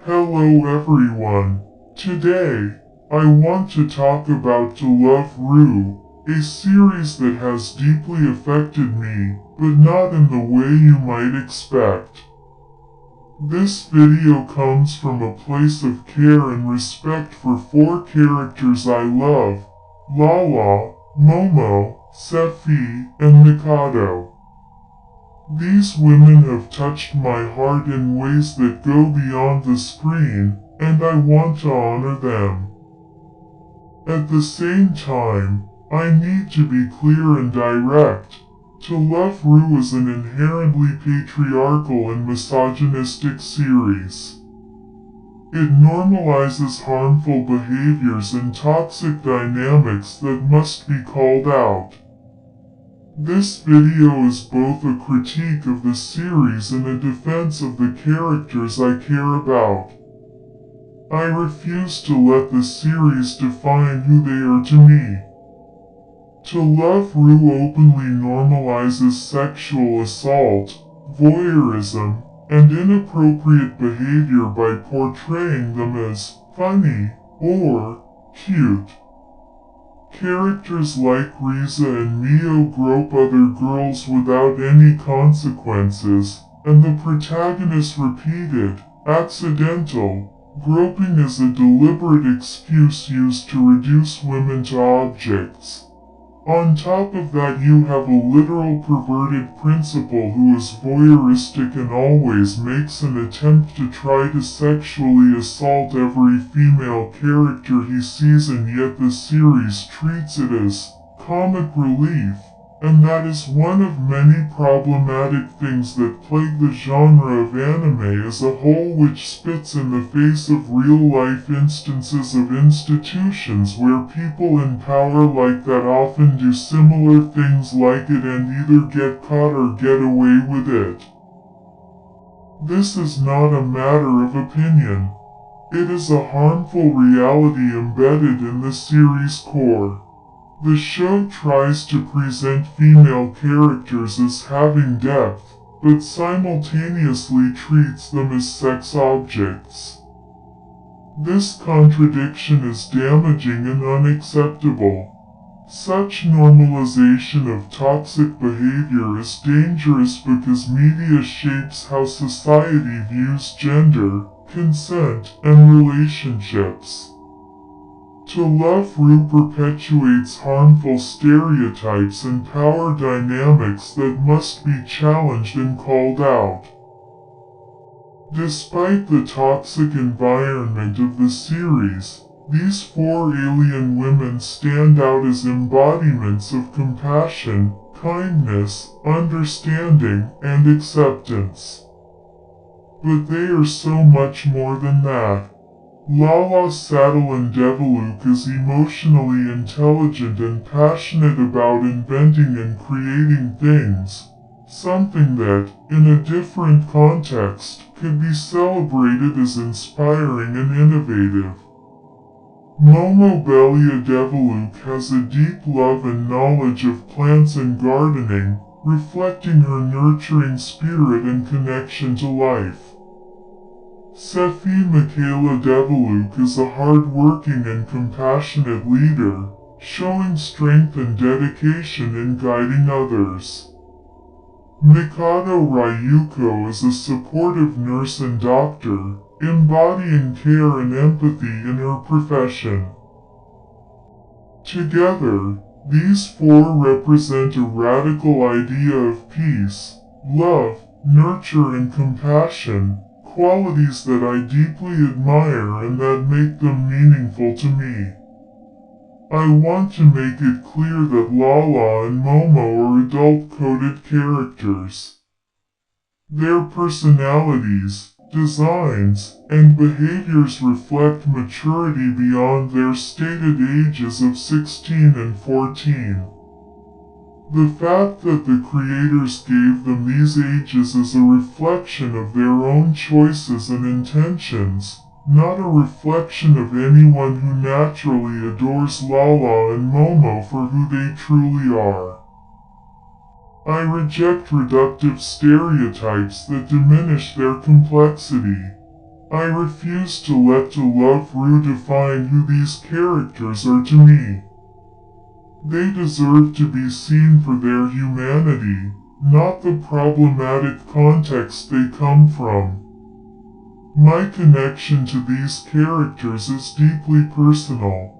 Hello everyone. Today, I want to talk about To Love Ru, a series that has deeply affected me, but not in the way you might expect. This video comes from a place of care and respect for four characters I love: Lala, Momo, Sephi, and Mikado. These women have touched my heart in ways that go beyond the screen, and I want to honor them. At the same time, I need to be clear and direct. To Love Ru is an inherently patriarchal and misogynistic series. It normalizes harmful behaviors and toxic dynamics that must be called out. This video is both a critique of the series and a defense of the characters I care about. I refuse to let the series define who they are to me. To Love Ru openly normalizes sexual assault, voyeurism, and inappropriate behavior by portraying them as funny or cute. Characters like Riza and Mio grope other girls without any consequences, and the protagonist's repeated, accidental, groping is a deliberate excuse used to reduce women to objects. On top of that, you have a literal perverted principal who is voyeuristic and always makes an attempt to try to sexually assault every female character he sees, and yet the series treats it as comic relief, and that is one of many problematic things that plague the genre of anime as a whole, which spits in the face of real-life instances of institutions where people in power like that often do similar things like it and either get caught or get away with it. This is not a matter of opinion. It is a harmful reality embedded in the series' core. The show tries to present female characters as having depth, but simultaneously treats them as sex objects. This contradiction is damaging and unacceptable. Such normalization of toxic behavior is dangerous because media shapes how society views gender, consent, and relationships. To Love Ru perpetuates harmful stereotypes and power dynamics that must be challenged and called out. Despite the toxic environment of the series, these four alien women stand out as embodiments of compassion, kindness, understanding, and acceptance. But they are so much more than that. Lala Saddle Deviluk is emotionally intelligent and passionate about inventing and creating things, something that, in a different context, could be celebrated as inspiring and innovative. Momo Belia Deviluk has a deep love and knowledge of plants and gardening, reflecting her nurturing spirit and connection to life. Sephi Michaela Deviluk is a hard-working and compassionate leader, showing strength and dedication in guiding others. Mikado Ryuko is a supportive nurse and doctor, embodying care and empathy in her profession. Together, these four represent a radical idea of peace, love, nurture, and compassion, qualities that I deeply admire and that make them meaningful to me. I want to make it clear that Lala and Momo are adult-coded characters. Their personalities, designs, and behaviors reflect maturity beyond their stated ages of 16 and 14. The fact that the creators gave them these ages is a reflection of their own choices and intentions, not a reflection of anyone who naturally adores Lala and Momo for who they truly are. I reject reductive stereotypes that diminish their complexity. I refuse to let the love rule define who these characters are to me. They deserve to be seen for their humanity, not the problematic context they come from. My connection to these characters is deeply personal.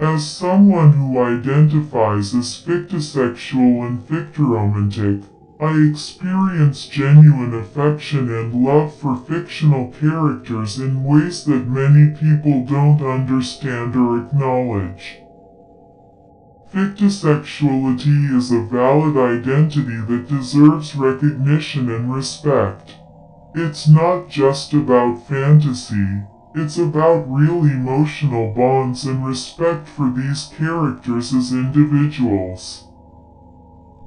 As someone who identifies as fictosexual and fictoromantic, I experience genuine affection and love for fictional characters in ways that many people don't understand or acknowledge. Fictosexuality is a valid identity that deserves recognition and respect. It's not just about fantasy, it's about real emotional bonds and respect for these characters as individuals.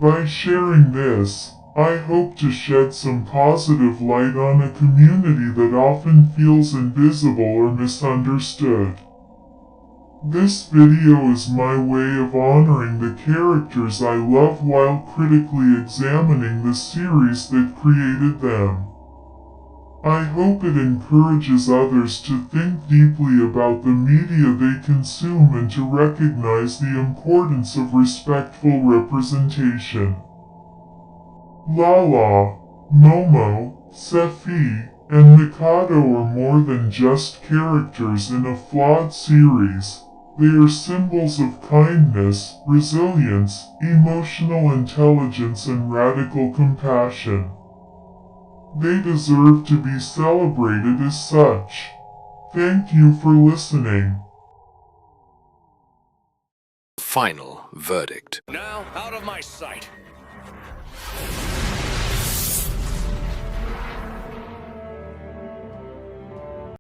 By sharing this, I hope to shed some positive light on a community that often feels invisible or misunderstood. This video is my way of honoring the characters I love while critically examining the series that created them. I hope it encourages others to think deeply about the media they consume and to recognize the importance of respectful representation. Lala, Momo, Sephi, and Mikado are more than just characters in a flawed series. They are symbols of kindness, resilience, emotional intelligence, and radical compassion. They deserve to be celebrated as such. Thank you for listening. Final verdict. Now, out of my sight.